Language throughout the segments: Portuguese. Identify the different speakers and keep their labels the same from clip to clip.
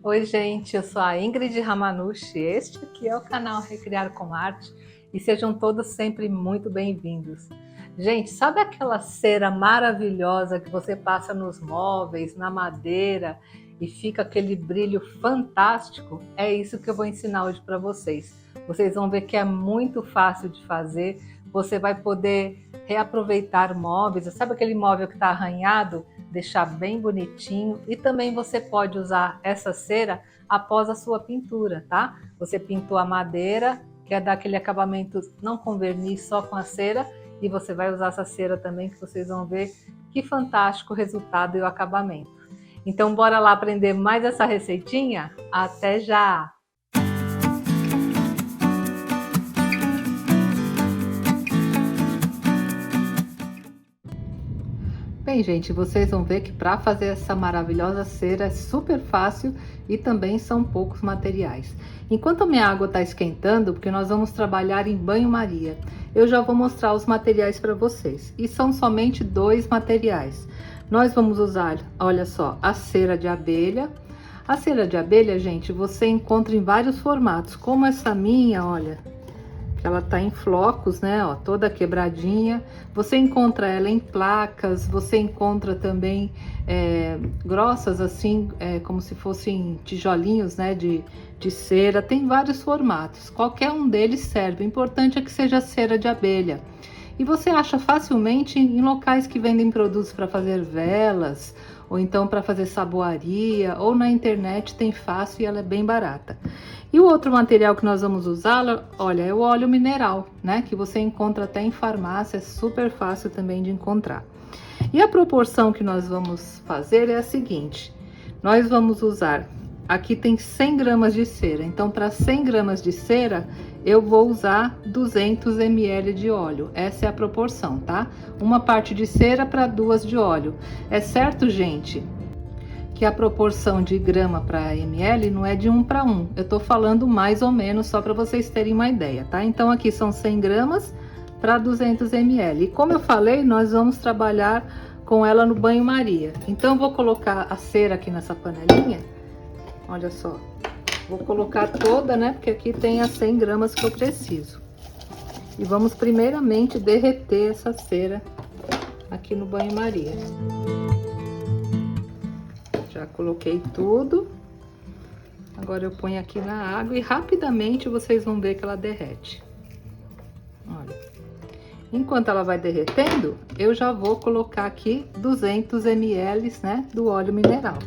Speaker 1: Oi, gente, eu sou a Ingrid Ramanushi. Este aqui é o canal Recriar com Arte e sejam todos sempre muito bem-vindos. Gente, sabe aquela cera maravilhosa que você passa nos móveis, na madeira e fica aquele brilho fantástico? É isso que eu vou ensinar hoje para vocês. Vocês vão ver que é muito fácil de fazer. Você vai poder reaproveitar móveis. Sabe aquele móvel que está arranhado? Deixar bem bonitinho, e também você pode usar essa cera após a sua pintura, tá? Você pintou a madeira, quer dar aquele acabamento não com verniz, só com a cera, e você vai usar essa cera também, que vocês vão ver que fantástico o resultado e o acabamento. Então bora lá aprender mais essa receitinha? Até já! Bem, gente, vocês vão ver que para fazer essa maravilhosa cera é super fácil e também são poucos materiais. Enquanto a minha água está esquentando, porque nós vamos trabalhar em banho-maria, eu já vou mostrar os materiais para vocês. E são somente 2 materiais. Nós vamos usar, olha só, a cera de abelha. A cera de abelha, gente, você encontra em vários formatos, como essa minha, olha. Ela tá em flocos, né, ó, toda quebradinha. Você encontra ela em placas, você encontra também grossas assim, como se fossem tijolinhos, né, de cera. Tem vários formatos, qualquer um deles serve. O importante é que seja cera de abelha. E você acha facilmente em locais que vendem produtos para fazer velas, ou então para fazer saboaria, ou na internet tem fácil e ela é bem barata. E o outro material que nós vamos usar, olha, é o óleo mineral, né? Que você encontra até em farmácia, é super fácil também de encontrar. E a proporção que nós vamos fazer é a seguinte: nós vamos usar, aqui tem 100 gramas de cera, então para 100 gramas de cera eu vou usar 200 ml de óleo. Essa é a proporção, tá? Uma parte de cera para 2 de óleo. É certo, gente, que a proporção de grama para ml não é de 1 para 1. Eu tô falando mais ou menos só para vocês terem uma ideia, tá? Então aqui são 100 gramas para 200 ml. E como eu falei, nós vamos trabalhar com ela no banho-maria. Então eu vou colocar a cera aqui nessa panelinha. Olha só. Vou colocar toda, né? Porque aqui tem as 100 gramas que eu preciso. E vamos primeiramente derreter essa cera aqui no banho-maria. Já coloquei tudo. Agora eu ponho aqui na água e rapidamente vocês vão ver que ela derrete. Olha. Enquanto ela vai derretendo, eu já vou colocar aqui 200 ml, né, do óleo mineral.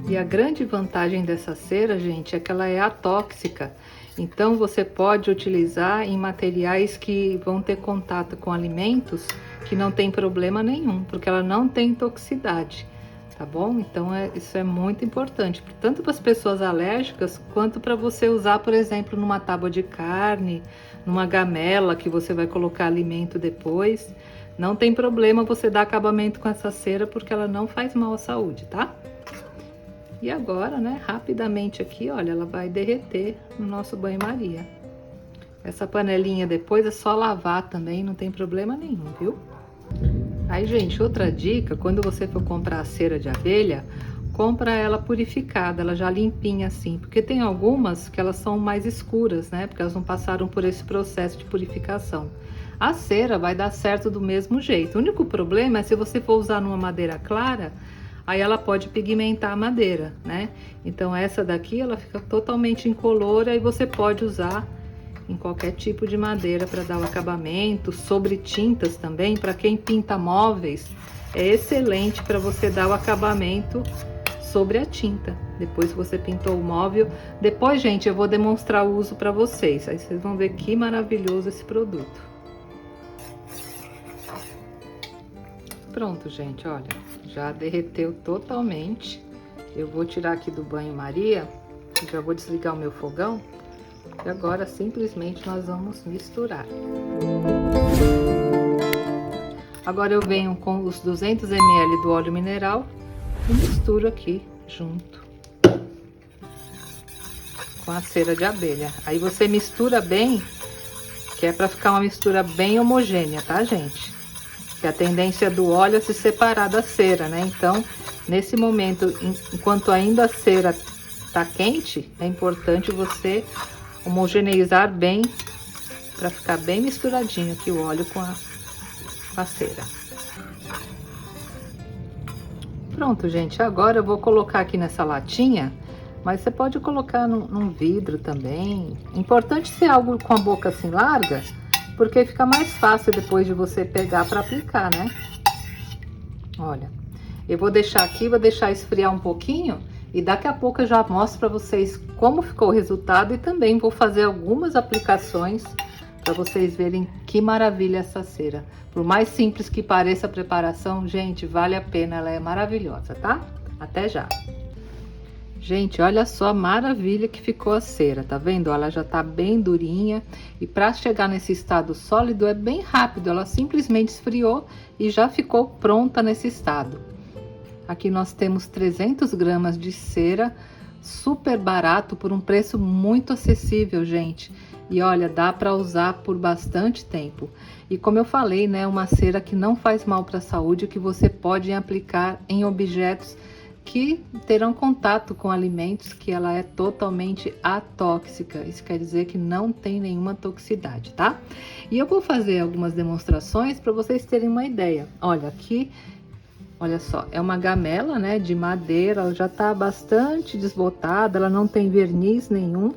Speaker 1: E a grande vantagem dessa cera, gente, é que ela é atóxica. Então você pode utilizar em materiais que vão ter contato com alimentos que não tem problema nenhum, porque ela não tem toxicidade, tá bom? Então isso é muito importante, tanto para as pessoas alérgicas, quanto para você usar, por exemplo, numa tábua de carne, numa gamela que você vai colocar alimento depois. Não tem problema você dar acabamento com essa cera, porque ela não faz mal à saúde, tá? E agora, né, rapidamente aqui, olha, ela vai derreter no nosso banho-maria. Essa panelinha depois é só lavar também, não tem problema nenhum, viu? Aí, gente, outra dica, quando você for comprar a cera de abelha, compra ela purificada, ela já limpinha assim, porque tem algumas que elas são mais escuras, né, porque elas não passaram por esse processo de purificação. A cera vai dar certo do mesmo jeito. O único problema é se você for usar numa madeira clara, aí ela pode pigmentar a madeira, né? Então essa daqui ela fica totalmente incolora e você pode usar em qualquer tipo de madeira para dar o acabamento, sobre tintas também, para quem pinta móveis, é excelente para você dar o acabamento sobre a tinta. Depois que você pintou o móvel, depois, gente, eu vou demonstrar o uso para vocês, aí vocês vão ver que maravilhoso esse produto. Pronto, gente, olha, já derreteu totalmente. Eu vou tirar aqui do banho-maria, já vou desligar o meu fogão. E agora, simplesmente, nós vamos misturar. Agora eu venho com os 200 ml do óleo mineral e misturo aqui junto com a cera de abelha. Aí você mistura bem, que é para ficar uma mistura bem homogênea, tá, gente? que a tendência do óleo é se separar da cera, né? Então, nesse momento, enquanto ainda a cera tá quente, é importante você homogeneizar bem, para ficar bem misturadinho aqui o óleo com a cera. Pronto, gente, agora eu vou colocar aqui nessa latinha, mas você pode colocar num vidro também. Importante ser algo com a boca assim larga, porque fica mais fácil depois de você pegar para aplicar, né? Olha, eu vou deixar aqui, vou deixar esfriar um pouquinho e daqui a pouco eu já mostro para vocês como ficou o resultado e também vou fazer algumas aplicações para vocês verem que maravilha essa cera. Por mais simples que pareça a preparação, gente, vale a pena, ela é maravilhosa, tá? Até já! Gente, olha só a maravilha que ficou a cera, tá vendo? Ela já tá bem durinha e para chegar nesse estado sólido é bem rápido, ela simplesmente esfriou e já ficou pronta nesse estado. Aqui nós temos 300 gramas de cera, super barato, por um preço muito acessível, gente. E olha, dá para usar por bastante tempo. E como eu falei, né, uma cera que não faz mal para a saúde, que você pode aplicar em objetos que terão contato com alimentos, que ela é totalmente atóxica. Isso quer dizer que não tem nenhuma toxicidade, tá? E eu vou fazer algumas demonstrações para vocês terem uma ideia. Olha, aqui, olha só, é uma gamela, né, de madeira, ela já tá bastante desbotada, ela não tem verniz nenhum.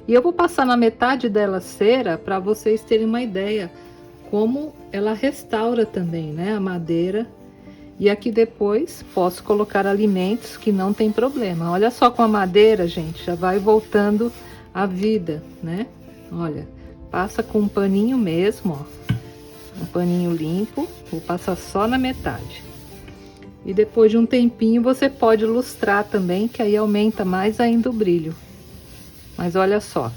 Speaker 1: E eu vou passar na metade dela cera para vocês terem uma ideia como ela restaura também, né, a madeira. E aqui depois posso colocar alimentos que não tem problema. Olha só, com a madeira, gente, já vai voltando a vida, né? Olha, passa com um paninho mesmo, ó. Um paninho limpo, vou passar só na metade. E depois de um tempinho você pode lustrar também, que aí aumenta mais ainda o brilho. Mas olha só,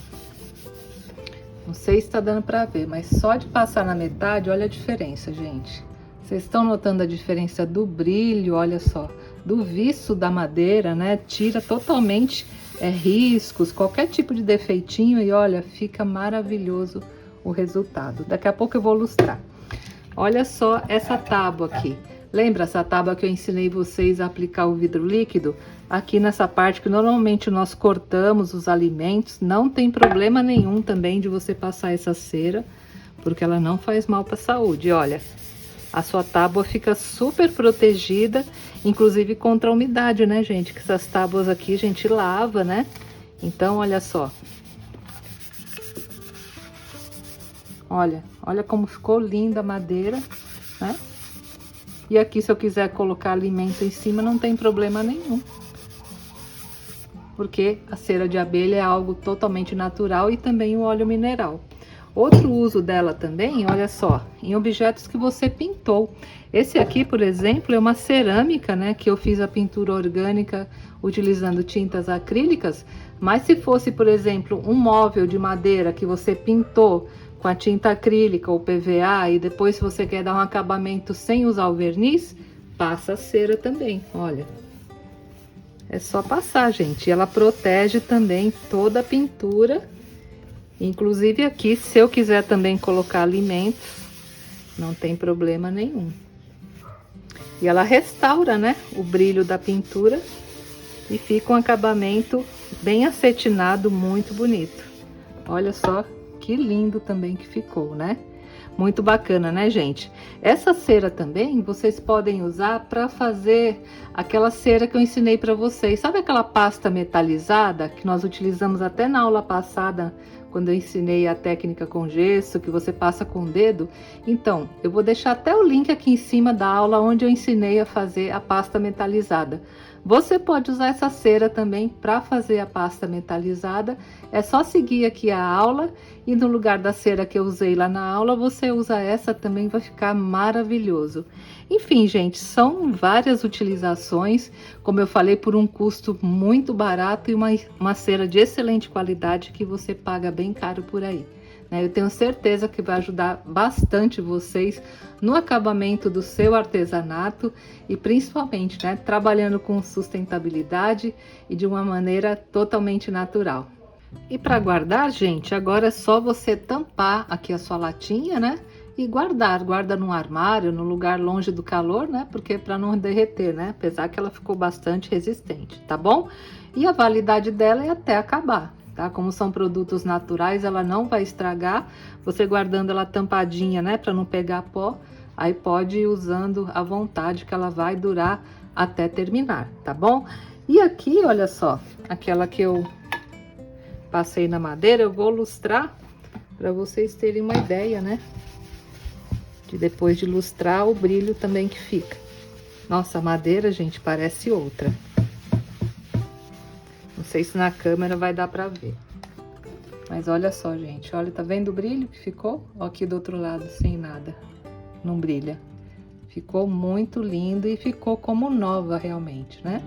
Speaker 1: não sei se tá dando para ver, mas só de passar na metade, olha a diferença, gente. Vocês estão notando a diferença do brilho, olha só, do viço da madeira, né? Tira totalmente riscos, qualquer tipo de defeitinho e olha, fica maravilhoso o resultado. Daqui a pouco eu vou lustrar. Olha só essa tábua aqui. Lembra essa tábua que eu ensinei vocês a aplicar o vidro líquido? Aqui nessa parte que normalmente nós cortamos os alimentos, não tem problema nenhum também de você passar essa cera, porque ela não faz mal para a saúde. Olha, a sua tábua fica super protegida, inclusive contra a umidade, né, gente? Que essas tábuas aqui a gente lava, né? Então, olha só. Olha como ficou linda a madeira, né? E aqui, se eu quiser colocar alimento em cima, não tem problema nenhum. Porque a cera de abelha é algo totalmente natural e também o óleo mineral. Outro uso dela também, olha só, em objetos que você pintou. Esse aqui, por exemplo, é uma cerâmica, né? Que eu fiz a pintura orgânica utilizando tintas acrílicas. Mas se fosse, por exemplo, um móvel de madeira que você pintou com a tinta acrílica ou PVA e depois se você quer dar um acabamento sem usar o verniz, passa a cera também, olha. É só passar, gente. Ela protege também toda a pintura. Inclusive aqui, se eu quiser também colocar alimentos, não tem problema nenhum. E ela restaura, né, o brilho da pintura e fica um acabamento bem acetinado, muito bonito. Olha só que lindo também que ficou, né? Muito bacana, né, gente? Essa cera também vocês podem usar para fazer aquela cera que eu ensinei para vocês. Sabe aquela pasta metalizada que nós utilizamos até na aula passada, quando eu ensinei a técnica com gesso, que você passa com o dedo? Então, eu vou deixar até o link aqui em cima da aula onde eu ensinei a fazer a pasta metalizada. Você pode usar essa cera também para fazer a pasta metalizada. É só seguir aqui a aula e no lugar da cera que eu usei lá na aula, você usa essa também, vai ficar maravilhoso. Enfim, gente, são várias utilizações, como eu falei, por um custo muito barato e uma cera de excelente qualidade que você paga bem caro por aí. Eu tenho certeza que vai ajudar bastante vocês no acabamento do seu artesanato e principalmente, né, trabalhando com sustentabilidade e de uma maneira totalmente natural. E para guardar, gente, agora é só você tampar aqui a sua latinha, né? e guarda num armário, num lugar longe do calor, né? Porque para não derreter, né? Apesar que ela ficou bastante resistente, tá bom? E a validade dela é até acabar, tá? Como são produtos naturais, ela não vai estragar. Você guardando ela tampadinha, né? Para não pegar pó, aí pode ir usando à vontade que ela vai durar até terminar, tá bom? E aqui, olha só, aquela que eu passei na madeira, eu vou lustrar para vocês terem uma ideia, né? De depois de lustrar o brilho também que fica. Nossa, a madeira, gente, parece outra. Não sei se na câmera vai dar pra ver. Mas olha só, gente. Olha, tá vendo o brilho que ficou? Ó, aqui do outro lado, sem nada. Não brilha. Ficou muito lindo e ficou como nova realmente, né?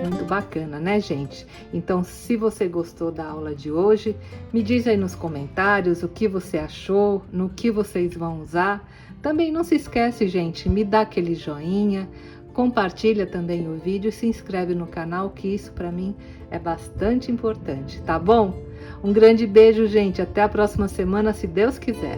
Speaker 1: Muito bacana, né, gente? Então, se você gostou da aula de hoje, me diz aí nos comentários o que você achou, no que vocês vão usar. Também não se esquece, gente, me dá aquele joinha, compartilha também o vídeo e se inscreve no canal, que isso para mim é bastante importante, tá bom? Um grande beijo, gente. Até a próxima semana, se Deus quiser.